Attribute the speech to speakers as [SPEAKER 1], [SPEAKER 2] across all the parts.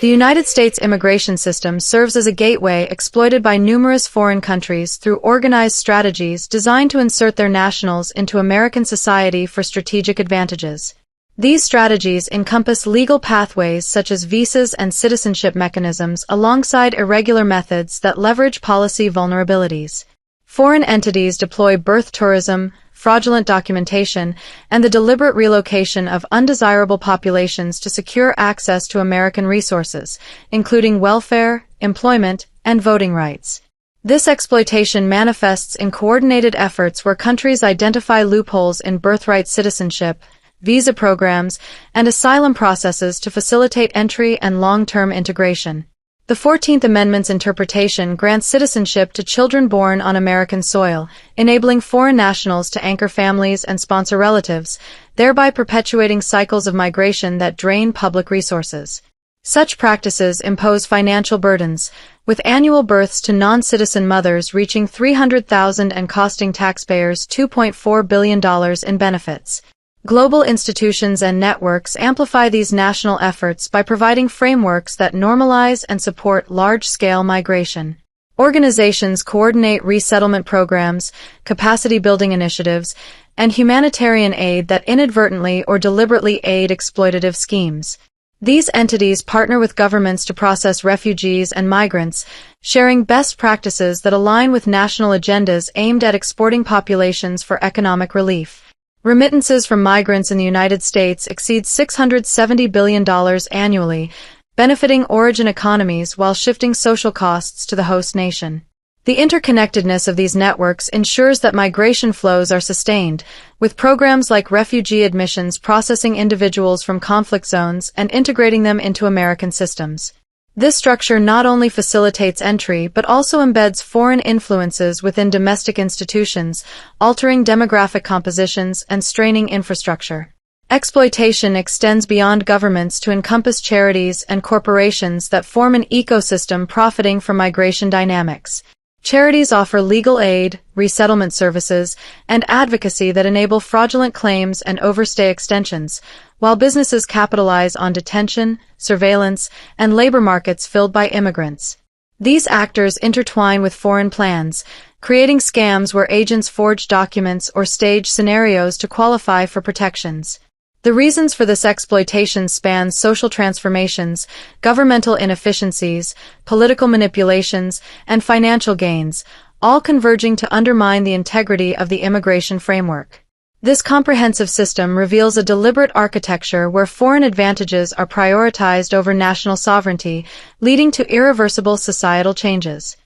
[SPEAKER 1] The United States immigration system serves as a gateway exploited by numerous foreign countries through organized strategies designed to insert their nationals into American society for strategic advantages. These strategies encompass legal pathways such as visas and citizenship mechanisms alongside irregular methods that leverage policy vulnerabilities. Foreign entities deploy birth tourism, fraudulent documentation, and the deliberate relocation of undesirable populations to secure access to American resources, including welfare, employment, and voting rights. This exploitation manifests in coordinated efforts where countries identify loopholes in birthright citizenship, visa programs, and asylum processes to facilitate entry and long-term integration. The 14th Amendment's interpretation grants citizenship to children born on American soil, enabling foreign nationals to anchor families and sponsor relatives, thereby perpetuating cycles of migration that drain public resources. Such practices impose financial burdens, with annual births to non-citizen mothers reaching 300,000 and costing taxpayers $2.4 billion in benefits. Global institutions and networks amplify these national efforts by providing frameworks that normalize and support large-scale migration. Organizations coordinate resettlement programs, capacity-building initiatives, and humanitarian aid that inadvertently or deliberately aid exploitative schemes. These entities partner with governments to process refugees and migrants, sharing best practices that align with national agendas aimed at exporting populations for economic relief. Remittances from migrants in the United States exceed $670 billion annually, benefiting origin economies while shifting social costs to the host nation. The interconnectedness of these networks ensures that migration flows are sustained, with programs like refugee admissions processing individuals from conflict zones and integrating them into American systems. This structure not only facilitates entry but also embeds foreign influences within domestic institutions, altering demographic compositions and straining infrastructure. Exploitation extends beyond governments to encompass charities and corporations that form an ecosystem profiting from migration dynamics. Charities offer legal aid, resettlement services, and advocacy that enable fraudulent claims and overstay extensions, while businesses capitalize on detention, surveillance, and labor markets filled by immigrants. These actors intertwine with foreign plans, creating scams where agents forge documents or stage scenarios to qualify for protections. The reasons for this exploitation span social transformations, governmental inefficiencies, political manipulations, and financial gains, all converging to undermine the integrity of the immigration framework. This comprehensive system reveals a deliberate architecture where foreign advantages are prioritized over national sovereignty, leading to irreversible societal changes.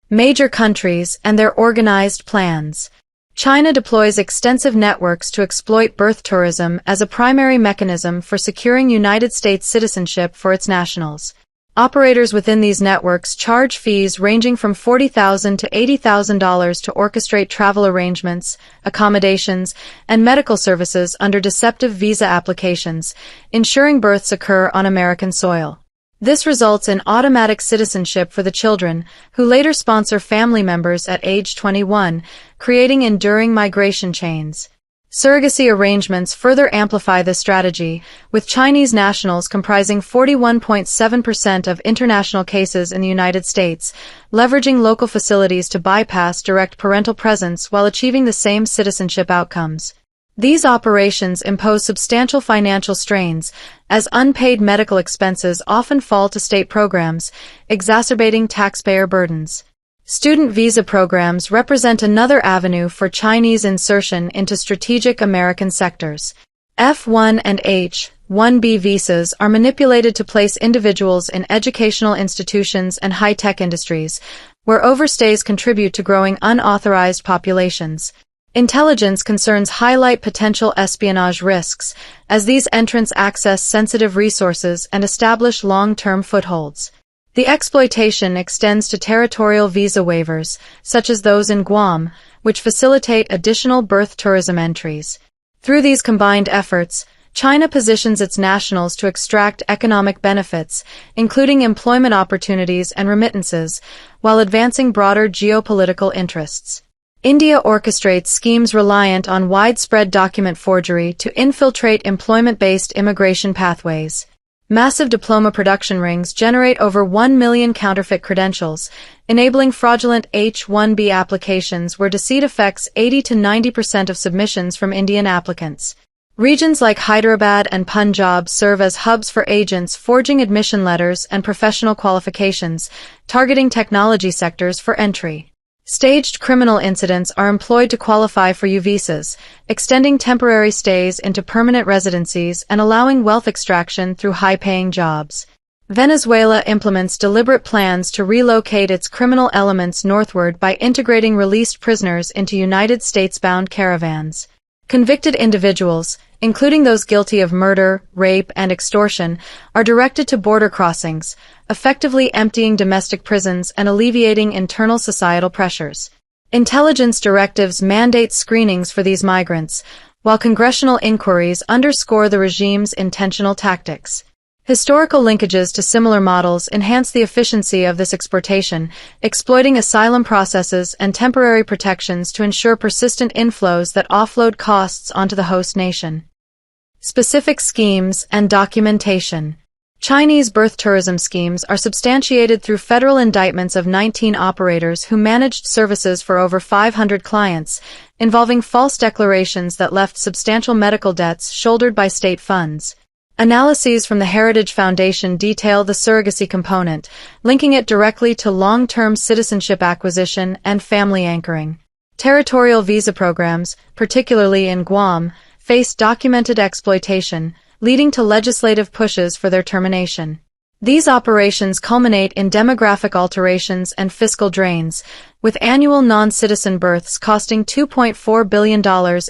[SPEAKER 1] Major countries and their organized plans. China deploys extensive networks to exploit birth tourism as a primary mechanism for securing United States citizenship for its nationals. Operators within these networks charge fees ranging from $40,000 to $80,000 to orchestrate travel arrangements, accommodations, and medical services under deceptive visa applications, ensuring births occur on American soil. This results in automatic citizenship for the children, who later sponsor family members at age 21, creating enduring migration chains. Surrogacy arrangements further amplify this strategy, with Chinese nationals comprising 41.7% of international cases in the United States, leveraging local facilities to bypass direct parental presence while achieving the same citizenship outcomes. These operations impose substantial financial strains, as unpaid medical expenses often fall to state programs, exacerbating taxpayer burdens. Student visa programs represent another avenue for Chinese insertion into strategic American sectors. F-1 and H-1B visas are manipulated to place individuals in educational institutions and high-tech industries, where overstays contribute to growing unauthorized populations. Intelligence concerns highlight potential espionage risks, as these entrants access sensitive resources and establish long-term footholds. The exploitation extends to territorial visa waivers, such as those in Guam, which facilitate additional birth tourism entries. Through these combined efforts, China positions its nationals to extract economic benefits, including employment opportunities and remittances, while advancing broader geopolitical interests. India orchestrates schemes reliant on widespread document forgery to infiltrate employment-based immigration pathways. Massive diploma production rings generate over 1 million counterfeit credentials, enabling fraudulent H-1B applications where deceit affects 80 to 90% of submissions from Indian applicants. Regions like Hyderabad and Punjab serve as hubs for agents forging admission letters and professional qualifications, targeting technology sectors for entry. Staged criminal incidents are employed to qualify for U visas, extending temporary stays into permanent residencies and allowing wealth extraction through high-paying jobs. Venezuela implements deliberate plans to relocate its criminal elements northward by integrating released prisoners into United States-bound caravans. Convicted individuals, including those guilty of murder, rape, and extortion, are directed to border crossings, effectively emptying domestic prisons and alleviating internal societal pressures. Intelligence directives mandate screenings for these migrants, while congressional inquiries underscore the regime's intentional tactics. Historical linkages to similar models enhance the efficiency of this exportation, exploiting asylum processes and temporary protections to ensure persistent inflows that offload costs onto the host nation. Specific schemes and documentation. Chinese birth tourism schemes are substantiated through federal indictments of 19 operators who managed services for over 500 clients, involving false declarations that left substantial medical debts shouldered by state funds. Analyses from the Heritage Foundation detail the surrogacy component, linking it directly to long-term citizenship acquisition and family anchoring. Territorial visa programs, particularly in Guam, face documented exploitation, leading to legislative pushes for their termination. These operations culminate in demographic alterations and fiscal drains, with annual non-citizen births costing $2.4 billion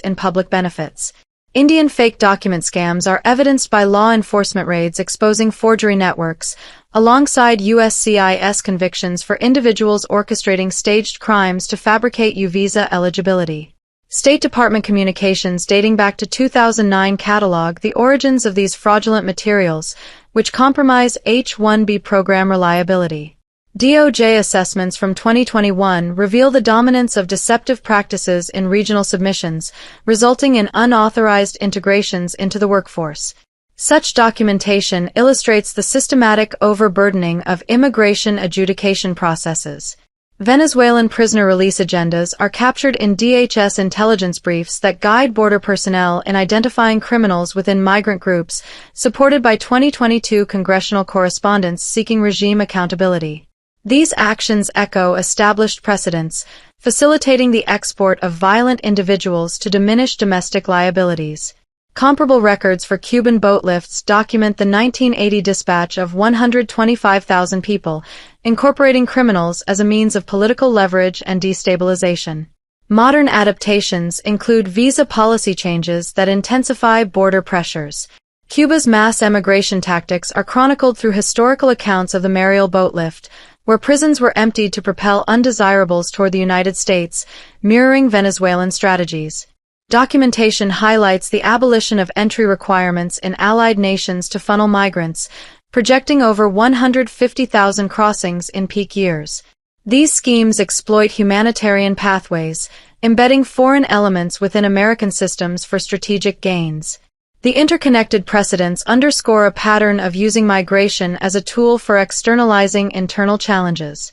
[SPEAKER 1] in public benefits. Indian fake document scams are evidenced by law enforcement raids exposing forgery networks, alongside USCIS convictions for individuals orchestrating staged crimes to fabricate U visa eligibility. State Department communications dating back to 2009 catalog the origins of these fraudulent materials, which compromise H-1B program reliability. DOJ assessments from 2021 reveal the dominance of deceptive practices in regional submissions, resulting in unauthorized integrations into the workforce. Such documentation illustrates the systematic overburdening of immigration adjudication processes. Venezuelan prisoner release agendas are captured in DHS intelligence briefs that guide border personnel in identifying criminals within migrant groups, supported by 2022 congressional correspondence seeking regime accountability. These actions echo established precedents, facilitating the export of violent individuals to diminish domestic liabilities. Comparable records for Cuban boat lifts document the 1980 dispatch of 125,000 people, incorporating criminals as a means of political leverage and destabilization. Modern adaptations include visa policy changes that intensify border pressures. Cuba's mass emigration tactics are chronicled through historical accounts of the Mariel boat lift, where prisons were emptied to propel undesirables toward the United States, mirroring Venezuelan strategies. Documentation highlights the abolition of entry requirements in allied nations to funnel migrants, projecting over 150,000 crossings in peak years. These schemes exploit humanitarian pathways, embedding foreign elements within American systems for strategic gains. The interconnected precedents underscore a pattern of using migration as a tool for externalizing internal challenges.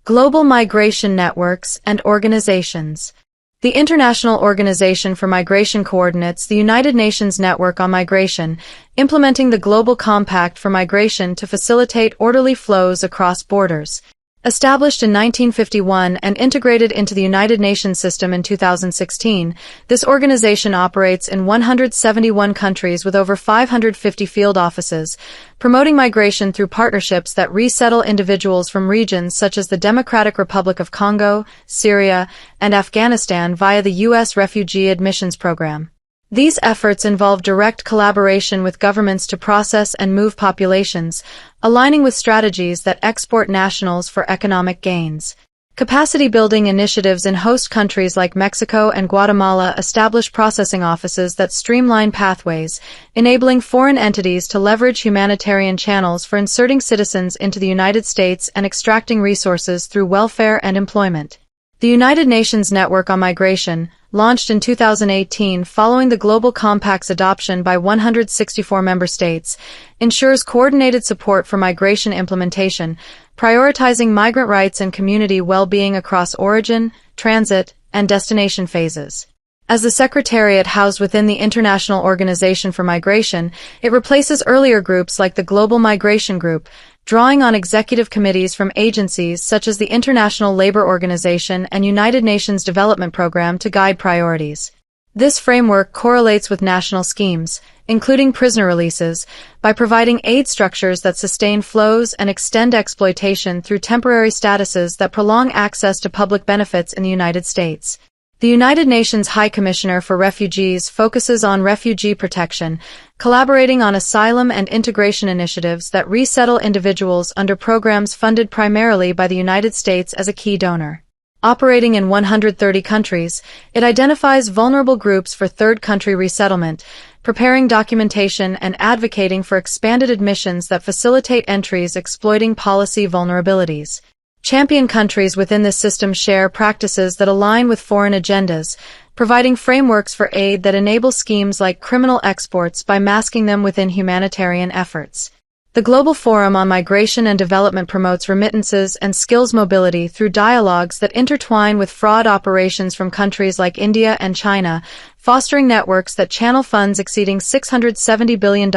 [SPEAKER 1] Global migration networks and organizations. The International Organization for Migration coordinates the United Nations Network on Migration, implementing the Global Compact for Migration to facilitate orderly flows across borders. Established in 1951 and integrated into the United Nations system in 2016, this organization operates in 171 countries with over 550 field offices, promoting migration through partnerships that resettle individuals from regions such as the Democratic Republic of Congo, Syria, and Afghanistan via the U.S. Refugee Admissions Program. These efforts involve direct collaboration with governments to process and move populations, aligning with strategies that export nationals for economic gains. Capacity-building initiatives in host countries like Mexico and Guatemala establish processing offices that streamline pathways, enabling foreign entities to leverage humanitarian channels for inserting citizens into the United States and extracting resources through welfare and employment. The United Nations Network on Migration, launched in 2018 following the Global Compact's adoption by 164 member states, ensures coordinated support for migration implementation, prioritizing migrant rights and community well-being across origin, transit, and destination phases. As the Secretariat housed within the International Organization for Migration, it replaces earlier groups like the Global Migration Group, drawing on executive committees from agencies such as the International Labour Organization and United Nations Development Programme to guide priorities. This framework correlates with national schemes, including prisoner releases, by providing aid structures that sustain flows and extend exploitation through temporary statuses that prolong access to public benefits in the United States. The United Nations High Commissioner for Refugees focuses on refugee protection, collaborating on asylum and integration initiatives that resettle individuals under programs funded primarily by the United States as a key donor. Operating in 130 countries, it identifies vulnerable groups for third-country resettlement, preparing documentation and advocating for expanded admissions that facilitate entries exploiting policy vulnerabilities. Champion countries within this system share practices that align with foreign agendas, providing frameworks for aid that enable schemes like criminal exports by masking them within humanitarian efforts. The Global Forum on Migration and Development promotes remittances and skills mobility through dialogues that intertwine with fraud operations from countries like India and China, fostering networks that channel funds exceeding $670 billion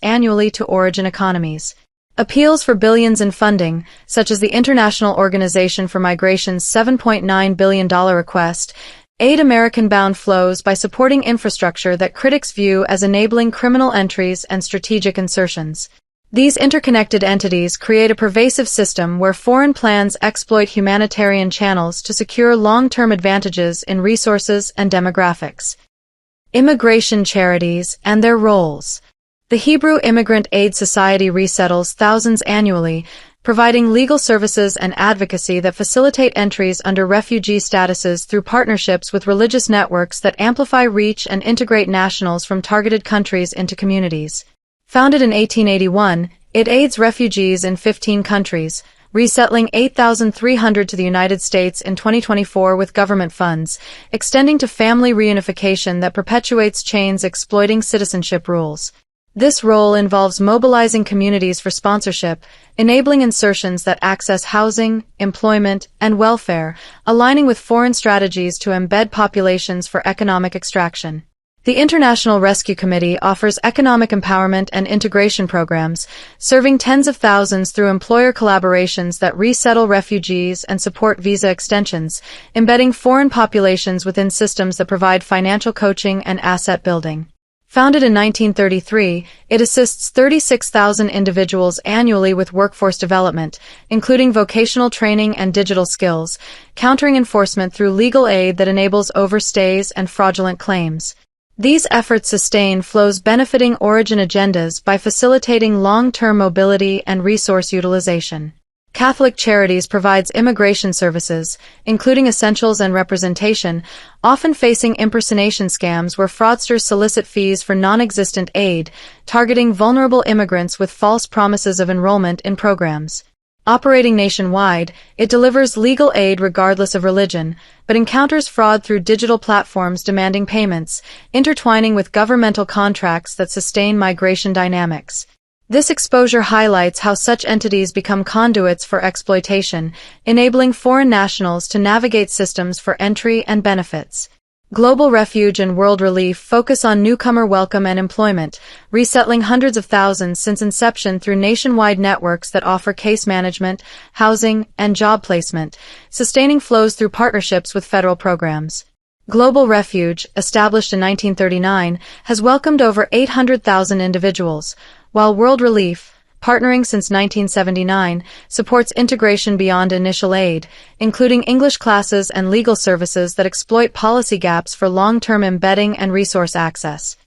[SPEAKER 1] annually to origin economies. Appeals for billions in funding, such as the International Organization for Migration's $7.9 billion request, aid American-bound flows by supporting infrastructure that critics view as enabling criminal entries and strategic insertions. These interconnected entities create a pervasive system where foreign plans exploit humanitarian channels to secure long-term advantages in resources and demographics. Immigration charities and their roles. The Hebrew Immigrant Aid Society resettles thousands annually, providing legal services and advocacy that facilitate entries under refugee statuses through partnerships with religious networks that amplify reach and integrate nationals from targeted countries into communities. Founded in 1881, it aids refugees in 15 countries, resettling 8,300 to the United States in 2024 with government funds, extending to family reunification that perpetuates chains exploiting citizenship rules. This role involves mobilizing communities for sponsorship, enabling insertions that access housing, employment, and welfare, aligning with foreign strategies to embed populations for economic extraction. The International Rescue Committee offers economic empowerment and integration programs, serving tens of thousands through employer collaborations that resettle refugees and support visa extensions, embedding foreign populations within systems that provide financial coaching and asset building. Founded in 1933, it assists 36,000 individuals annually with workforce development, including vocational training and digital skills, countering enforcement through legal aid that enables overstays and fraudulent claims. These efforts sustain flows benefiting origin agendas by facilitating long-term mobility and resource utilization. Catholic Charities provides immigration services, including essentials and representation, often facing impersonation scams where fraudsters solicit fees for non-existent aid, targeting vulnerable immigrants with false promises of enrollment in programs. Operating nationwide, it delivers legal aid regardless of religion, but encounters fraud through digital platforms demanding payments, intertwining with governmental contracts that sustain migration dynamics. This exposure highlights how such entities become conduits for exploitation, enabling foreign nationals to navigate systems for entry and benefits. Global Refuge and World Relief focus on newcomer welcome and employment, resettling hundreds of thousands since inception through nationwide networks that offer case management, housing, and job placement, sustaining flows through partnerships with federal programs. Global Refuge, established in 1939, has welcomed over 800,000 individuals, while World Relief, partnering since 1979, supports integration beyond initial aid, including English classes and legal services that exploit policy gaps for long-term embedding and resource access.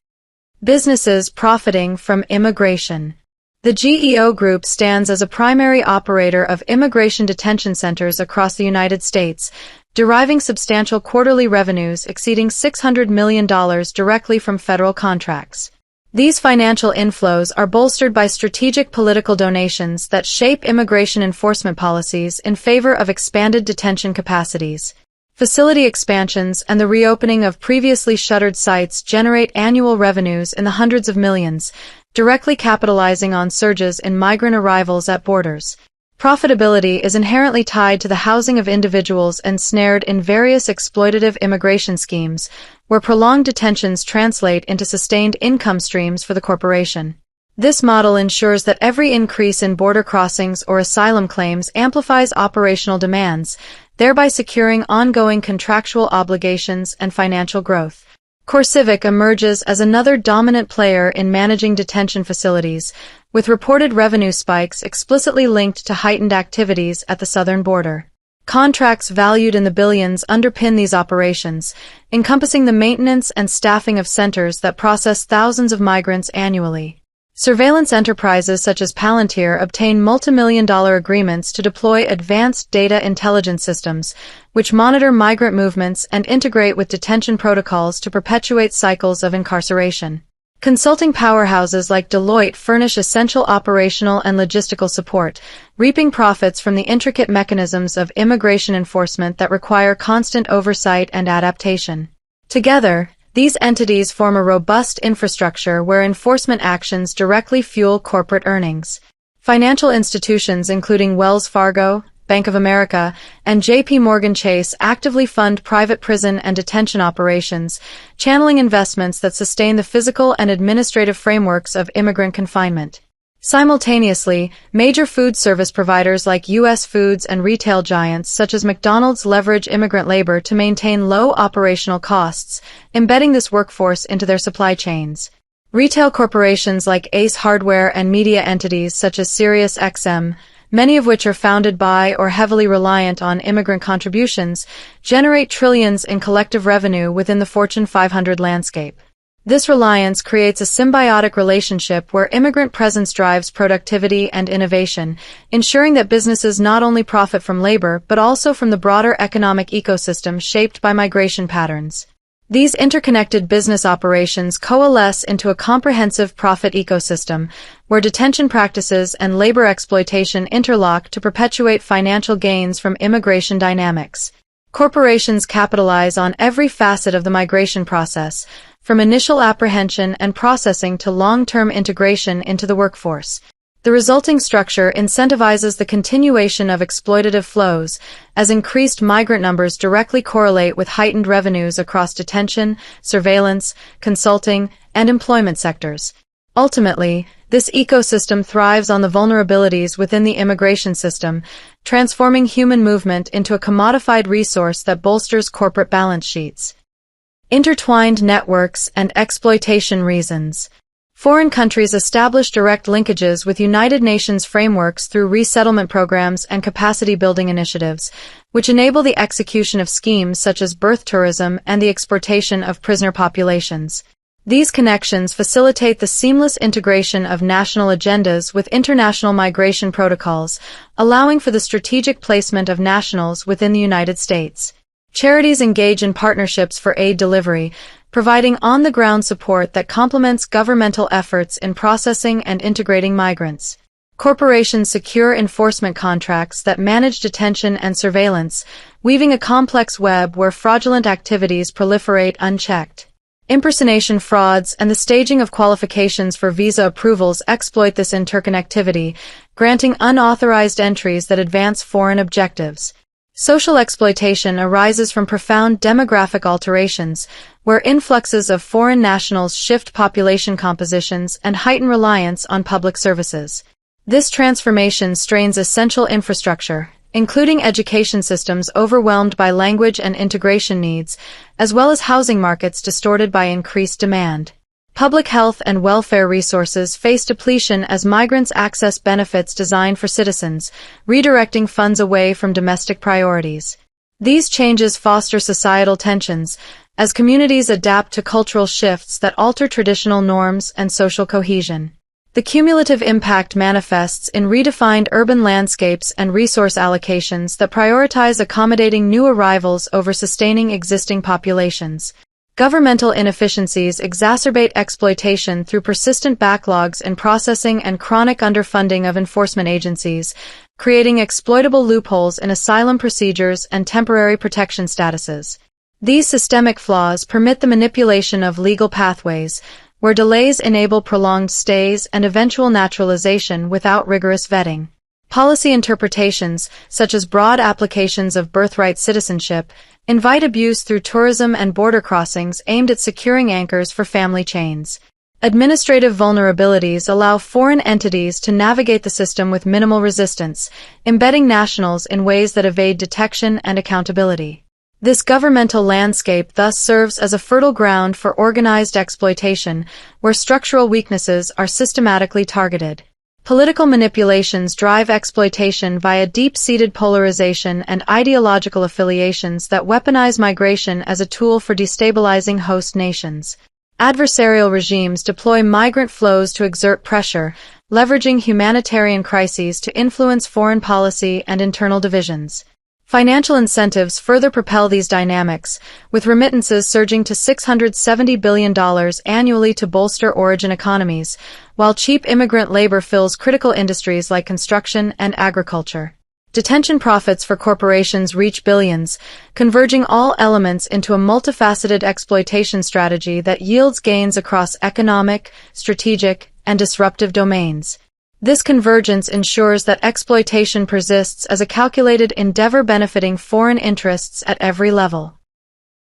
[SPEAKER 1] Businesses profiting from immigration. The GEO Group stands as a primary operator of immigration detention centers across the United States, deriving substantial quarterly revenues exceeding $600 million directly from federal contracts. These financial inflows are bolstered by strategic political donations that shape immigration enforcement policies in favor of expanded detention capacities. Facility expansions and the reopening of previously shuttered sites generate annual revenues in the hundreds of millions, directly capitalizing on surges in migrant arrivals at borders. Profitability is inherently tied to the housing of individuals ensnared in various exploitative immigration schemes, where prolonged detentions translate into sustained income streams for the corporation. This model ensures that every increase in border crossings or asylum claims amplifies operational demands, thereby securing ongoing contractual obligations and financial growth. CoreCivic emerges as another dominant player in managing detention facilities, with reported revenue spikes explicitly linked to heightened activities at the southern border. Contracts valued in the billions underpin these operations, encompassing the maintenance and staffing of centers that process thousands of migrants annually. Surveillance enterprises such as Palantir obtain multimillion-dollar agreements to deploy advanced data intelligence systems, which monitor migrant movements and integrate with detention protocols to perpetuate cycles of incarceration. Consulting powerhouses like Deloitte furnish essential operational and logistical support, reaping profits from the intricate mechanisms of immigration enforcement that require constant oversight and adaptation. Together, these entities form a robust infrastructure where enforcement actions directly fuel corporate earnings. Financial institutions including Wells Fargo, Bank of America, and J.P. Morgan Chase actively fund private prison and detention operations, channeling investments that sustain the physical and administrative frameworks of immigrant confinement. Simultaneously, major food service providers like U.S. foods and retail giants such as McDonald's leverage immigrant labor to maintain low operational costs, embedding this workforce into their supply chains. Retail corporations like Ace Hardware and media entities such as SiriusXM, many of which are founded by or heavily reliant on immigrant contributions, generate trillions in collective revenue within the Fortune 500 landscape. This reliance creates a symbiotic relationship where immigrant presence drives productivity and innovation, ensuring that businesses not only profit from labor but also from the broader economic ecosystem shaped by migration patterns. These interconnected business operations coalesce into a comprehensive profit ecosystem, where detention practices and labor exploitation interlock to perpetuate financial gains from immigration dynamics. Corporations capitalize on every facet of the migration process, from initial apprehension and processing to long-term integration into the workforce. The resulting structure incentivizes the continuation of exploitative flows, as increased migrant numbers directly correlate with heightened revenues across detention, surveillance, consulting, and employment sectors. Ultimately, this ecosystem thrives on the vulnerabilities within the immigration system, transforming human movement into a commodified resource that bolsters corporate balance sheets. Intertwined networks and exploitation reasons. Foreign countries establish direct linkages with United Nations frameworks through resettlement programs and capacity-building initiatives, which enable the execution of schemes such as birth tourism and the exportation of prisoner populations. These connections facilitate the seamless integration of national agendas with international migration protocols, allowing for the strategic placement of nationals within the United States. Charities engage in partnerships for aid delivery, providing on-the-ground support that complements governmental efforts in processing and integrating migrants. Corporations secure enforcement contracts that manage detention and surveillance, weaving a complex web where fraudulent activities proliferate unchecked. Impersonation frauds and the staging of qualifications for visa approvals exploit this interconnectivity, granting unauthorized entries that advance foreign objectives. Social exploitation arises from profound demographic alterations, where influxes of foreign nationals shift population compositions and heighten reliance on public services. This transformation strains essential infrastructure, including education systems overwhelmed by language and integration needs, as well as housing markets distorted by increased demand. Public health and welfare resources face depletion as migrants access benefits designed for citizens, redirecting funds away from domestic priorities. These changes foster societal tensions, as communities adapt to cultural shifts that alter traditional norms and social cohesion. The cumulative impact manifests in redefined urban landscapes and resource allocations that prioritize accommodating new arrivals over sustaining existing populations. Governmental inefficiencies exacerbate exploitation through persistent backlogs in processing and chronic underfunding of enforcement agencies, creating exploitable loopholes in asylum procedures and temporary protection statuses. These systemic flaws permit the manipulation of legal pathways, where delays enable prolonged stays and eventual naturalization without rigorous vetting. Policy interpretations, such as broad applications of birthright citizenship, invite abuse through tourism and border crossings aimed at securing anchors for family chains. Administrative vulnerabilities allow foreign entities to navigate the system with minimal resistance, embedding nationals in ways that evade detection and accountability. This governmental landscape thus serves as a fertile ground for organized exploitation, where structural weaknesses are systematically targeted. Political manipulations drive exploitation via deep-seated polarization and ideological affiliations that weaponize migration as a tool for destabilizing host nations. Adversarial regimes deploy migrant flows to exert pressure, leveraging humanitarian crises to influence foreign policy and internal divisions. Financial incentives further propel these dynamics, with remittances surging to $670 billion annually to bolster origin economies, while cheap immigrant labor fills critical industries like construction and agriculture. Detention profits for corporations reach billions, converging all elements into a multifaceted exploitation strategy that yields gains across economic, strategic, and disruptive domains. This convergence ensures that exploitation persists as a calculated endeavor benefiting foreign interests at every level.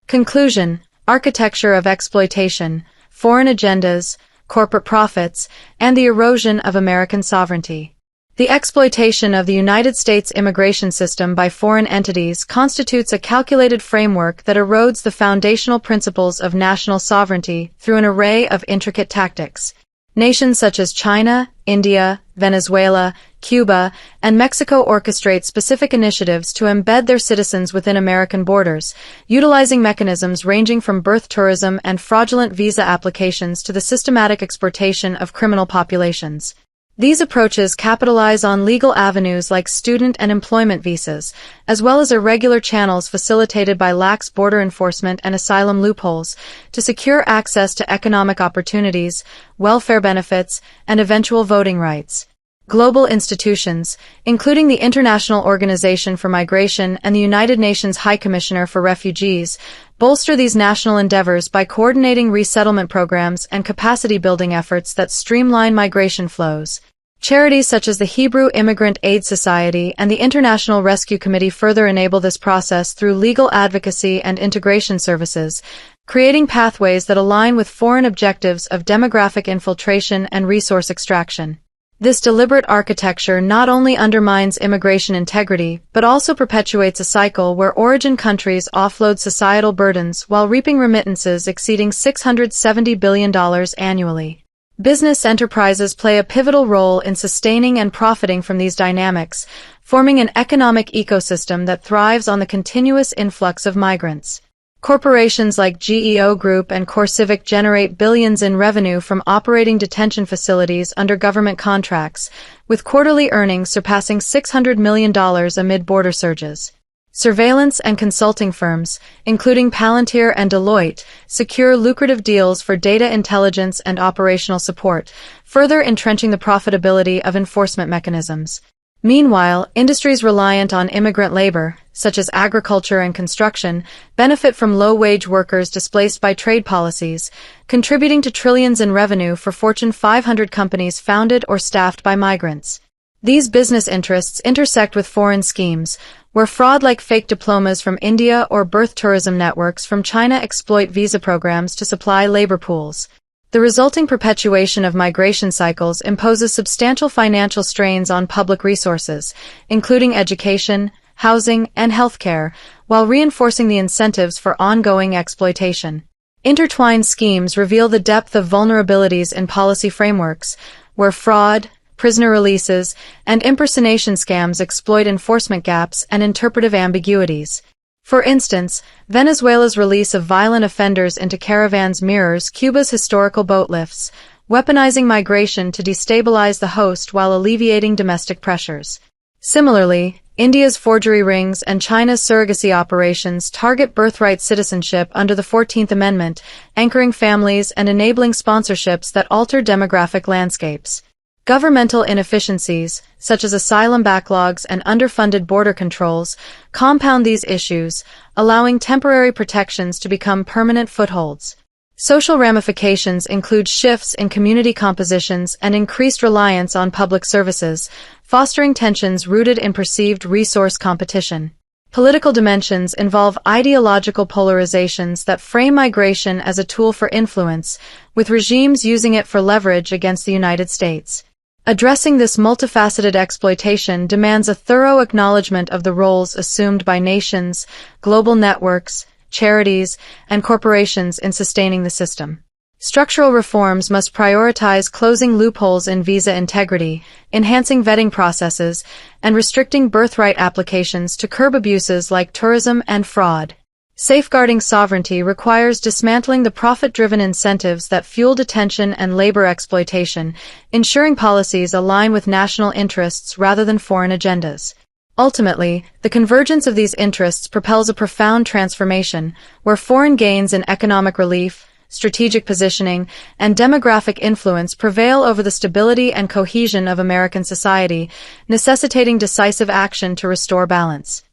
[SPEAKER 1] Conclusion: architecture of exploitation, foreign agendas, corporate profits, and the erosion of American sovereignty. The exploitation of the United States immigration system by foreign entities constitutes a calculated framework that erodes the foundational principles of national sovereignty through an array of intricate tactics. Nations such as China, India, Venezuela, Cuba, and Mexico orchestrate specific initiatives to embed their citizens within American borders, utilizing mechanisms ranging from birth tourism and fraudulent visa applications to the systematic exportation of criminal populations. These approaches capitalize on legal avenues like student and employment visas, as well as irregular channels facilitated by lax border enforcement and asylum loopholes, to secure access to economic opportunities, welfare benefits, and eventual voting rights. Global institutions, including the International Organization for Migration and the United Nations High Commissioner for Refugees, bolster these national endeavors by coordinating resettlement programs and capacity-building efforts that streamline migration flows. Charities such as the Hebrew Immigrant Aid Society and the International Rescue Committee further enable this process through legal advocacy and integration services, creating pathways that align with foreign objectives of demographic infiltration and resource extraction. This deliberate architecture not only undermines immigration integrity, but also perpetuates a cycle where origin countries offload societal burdens while reaping remittances exceeding $670 billion annually. Business enterprises play a pivotal role in sustaining and profiting from these dynamics, forming an economic ecosystem that thrives on the continuous influx of migrants. Corporations like GEO Group and CoreCivic generate billions in revenue from operating detention facilities under government contracts, with quarterly earnings surpassing $600 million amid border surges. Surveillance and consulting firms, including Palantir and Deloitte, secure lucrative deals for data intelligence and operational support, further entrenching the profitability of enforcement mechanisms. Meanwhile, industries reliant on immigrant labor, such as agriculture and construction, benefit from low-wage workers displaced by trade policies, contributing to trillions in revenue for Fortune 500 companies founded or staffed by migrants. These business interests intersect with foreign schemes, where fraud like fake diplomas from India or birth tourism networks from China exploit visa programs to supply labor pools. The resulting perpetuation of migration cycles imposes substantial financial strains on public resources, including education, housing, and healthcare, while reinforcing the incentives for ongoing exploitation. Intertwined schemes reveal the depth of vulnerabilities in policy frameworks, where fraud, prisoner releases, and impersonation scams exploit enforcement gaps and interpretive ambiguities. For instance, Venezuela's release of violent offenders into caravans mirrors Cuba's historical boat lifts, weaponizing migration to destabilize the host while alleviating domestic pressures. Similarly, India's forgery rings and China's surrogacy operations target birthright citizenship under the 14th Amendment, anchoring families and enabling sponsorships that alter demographic landscapes. Governmental inefficiencies, such as asylum backlogs and underfunded border controls, compound these issues, allowing temporary protections to become permanent footholds. Social ramifications include shifts in community compositions and increased reliance on public services, fostering tensions rooted in perceived resource competition. Political dimensions involve ideological polarizations that frame migration as a tool for influence, with regimes using it for leverage against the United States. Addressing this multifaceted exploitation demands a thorough acknowledgement of the roles assumed by nations, global networks, charities, and corporations in sustaining the system. Structural reforms must prioritize closing loopholes in visa integrity, enhancing vetting processes, and restricting birthright applications to curb abuses like tourism and fraud. Safeguarding sovereignty requires dismantling the profit-driven incentives that fuel detention and labor exploitation, ensuring policies align with national interests rather than foreign agendas. Ultimately, the convergence of these interests propels a profound transformation, where foreign gains in economic relief, strategic positioning, and demographic influence prevail over the stability and cohesion of American society, necessitating decisive action to restore balance.